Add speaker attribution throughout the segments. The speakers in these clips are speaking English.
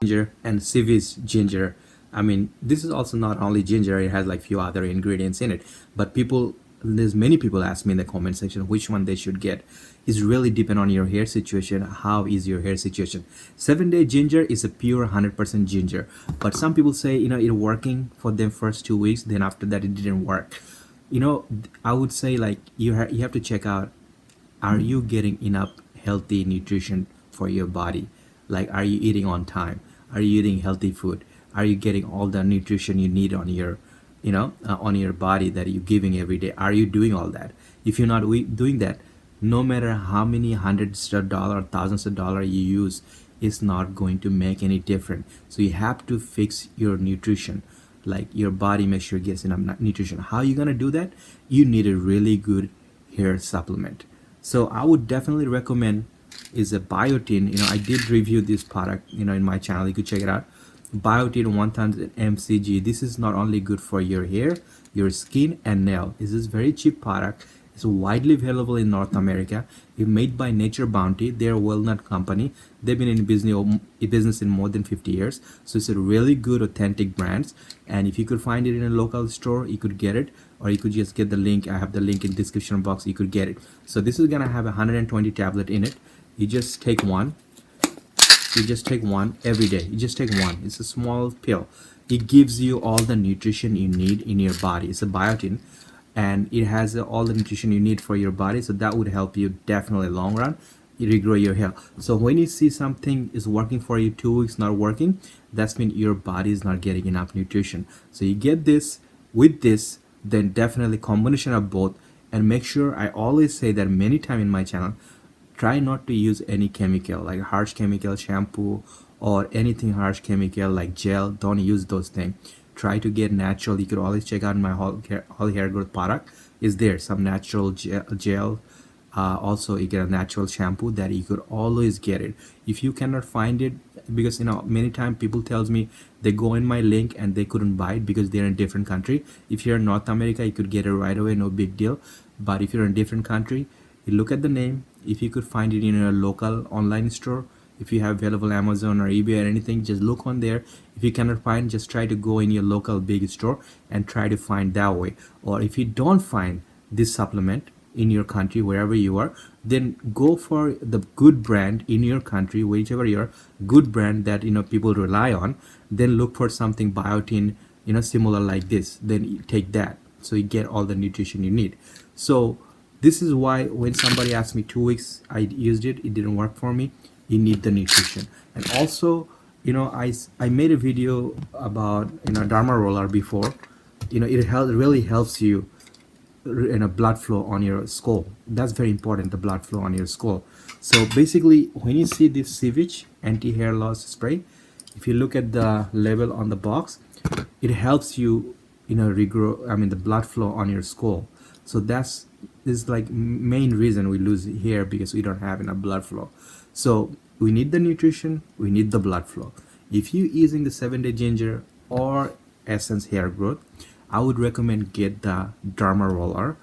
Speaker 1: ginger and SEVICH ginger. I mean, this is also not only ginger, it has like few other ingredients in it. But there's many people ask me in the comment section which one they should get. It's really depend on your hair situation. How is your hair situation? 7-day ginger is a pure 100% ginger. But some people say, it working for them first 2 weeks, then after that it didn't work. I would say like you have to check out, are you getting enough healthy nutrition for your body? Like, are you eating on time? Are you eating healthy food? Are you getting all the nutrition you need on your on your body that you're giving every day? Are you doing all that? If you're not doing that, no matter how many hundreds of dollars, thousands of dollars you use, it's not going to make any difference. So you have to fix your nutrition, like your body, make sure it gets enough nutrition. How are you going to do that? You need a really good hair supplement. So I would definitely recommend is a Biotin. I did review this product, in my channel. You could check it out. Biotin 1000 mcg. This is not only good for your hair, your skin and nail. This is very cheap product. It's widely available in North America. It's made by Nature Bounty. They're a well-known company. They've been in business in more than 50 years. So it's a really good, authentic brand. And if you could find it in a local store, you could get it, or you could just get the link. I have the link in the description box. You could get it. So this is gonna have 120 tablet in it. You just take one. You just take one every day. You just take one. It's a small pill. It gives you all the nutrition you need in your body. It's a biotin, and it has all the nutrition you need for your body. So that would help you definitely long run. You regrow your hair. So when you see something is working for you, 2 weeks not working, that's mean your body is not getting enough nutrition. So you get this with this, then definitely combination of both. And make sure, I always say that many times in my channel, try not to use any chemical like harsh chemical shampoo or anything harsh chemical like gel. Don't use those things. Try to get natural. You could always check out my whole hair growth product. Is there some natural gel? Also, you get a natural shampoo that you could always get it. If you cannot find it, because many times people tells me they go in my link and they couldn't buy it because they're in a different country. If you're in North America, you could get it right away, no big deal. But if you're in a different country, you look at the name. If you could find it in a local online store, if you have available Amazon or eBay or anything, just look on there. If you cannot find, just try to go in your local big store and try to find that way. Or if you don't find this supplement in your country, wherever you are, then go for the good brand in your country, whichever your good brand that people rely on. Then look for something biotin, similar like this. Then you take that, so you get all the nutrition you need. So this is why when somebody asked me 2 weeks, I used it, it didn't work for me. You need the nutrition. And also, I made a video about Dharma roller before. It really helps you blood flow on your skull. That's very important, the blood flow on your skull. So basically, when you see this SEVICH anti-hair loss spray, if you look at the label on the box, it helps you regrow, the blood flow on your skull. So this is like main reason we lose hair, because we don't have enough blood flow. So we need the nutrition, we need the blood flow. If you using the 7-day ginger or essence hair growth, I would recommend get the Dharma roller.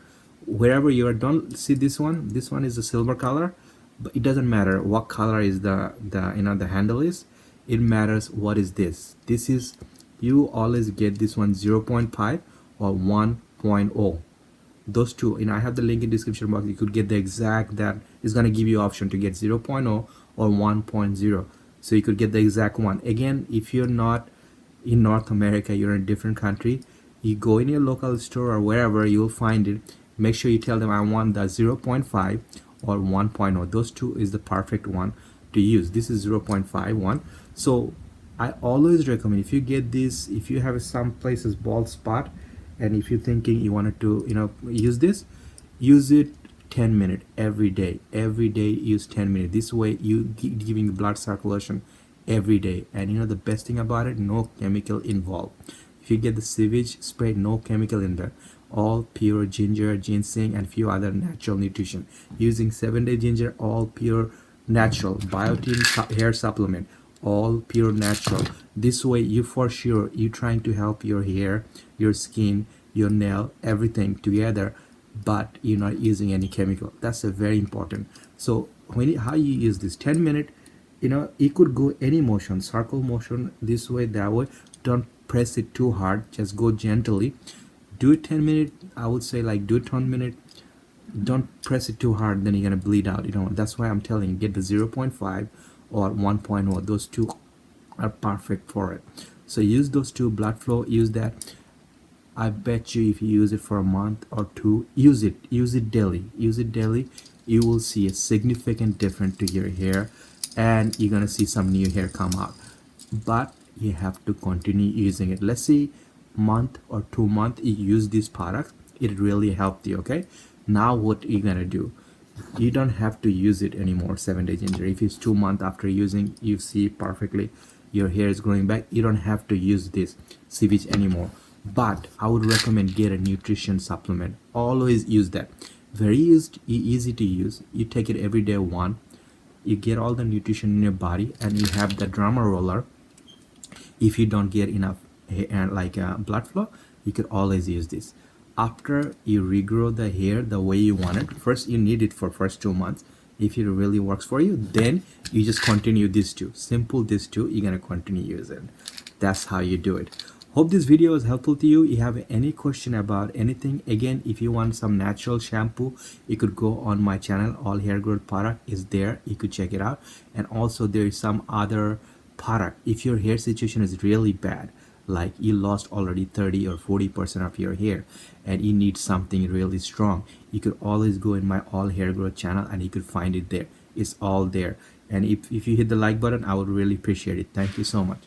Speaker 1: Wherever you are, don't see this one. This one is a silver color, but it doesn't matter what color is the handle is. It matters what is this. This is, you always get this one 0.5 or 1.0. Those two, I have the link in description box. You could get the exact, that is going to give you option to get 0.0 or 1.0. So you could get the exact one. Again, if you're not in North America, you're in a different country, you go in your local store or wherever, you'll find it. Make sure you tell them I want the 0.5 or 1.0. Those two is the perfect one to use. This is 0.5 one. So I always recommend, if you get this, if you have some places bald spot, and if you're thinking you wanted to use this, use it 10 minutes every day. Every day use 10 minutes. This way you giving blood circulation every day. And the best thing about it, no chemical involved. If you get the SEVICH spray, no chemical in there, all pure ginger, ginseng, and few other natural nutrition. Using 7-day ginger, all pure natural. Biotin hair supplement, all pure natural. This way you for sure, you trying to help your hair, your skin, your nail, everything together, but you're not using any chemical. That's a very important. So how you use this 10 minutes you could go any motion, circle motion, this way, that way. Don't press it too hard, just go gently. Do it 10 minutes, I would say, like, do it 10 minutes. Don't press it too hard, then you're gonna bleed out. That's why I'm telling you, get the 0.5 or 1.0. Those two are perfect for it. So use those two, blood flow, use that. I bet you if you use it for a month or two, use it daily, you will see a significant difference to your hair, and you're gonna see some new hair come out. But you have to continue using it. Let's say month or 2 months you use these products, it really helped you. Okay, now what you gonna do? You don't have to use it anymore, 7-day ginger. If it's 2 months after using, you see perfectly your hair is growing back, you don't have to use this SEVICH anymore. But I would recommend get a nutrition supplement. Always use that. Very easy to use. You take it every day one. You get all the nutrition in your body, and you have the drama roller. If you don't get enough hair, like blood flow, you could always use this. After you regrow the hair the way you want it, first you need it for first 2 months. If it really works for you, then you just continue these two. Simple, these two, you're gonna continue using. That's how you do it. Hope this video was helpful to you. If you have any question about anything, again, if you want some natural shampoo, you could go on my channel. All hair growth product is there, you could check it out. And also there is some other product. If your hair situation is really bad, like you lost already 30 or 40% of your hair and you need something really strong, you could always go in my all hair growth channel and you could find it there. It's all there. And if you hit the like button, I would really appreciate it. Thank you so much.